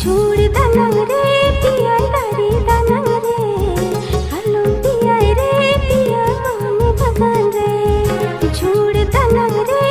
छोड़ दनंग रे पिया तारी दनंग रे हलो पिया रे पिया माने बदन रे छोड़ दनंग रे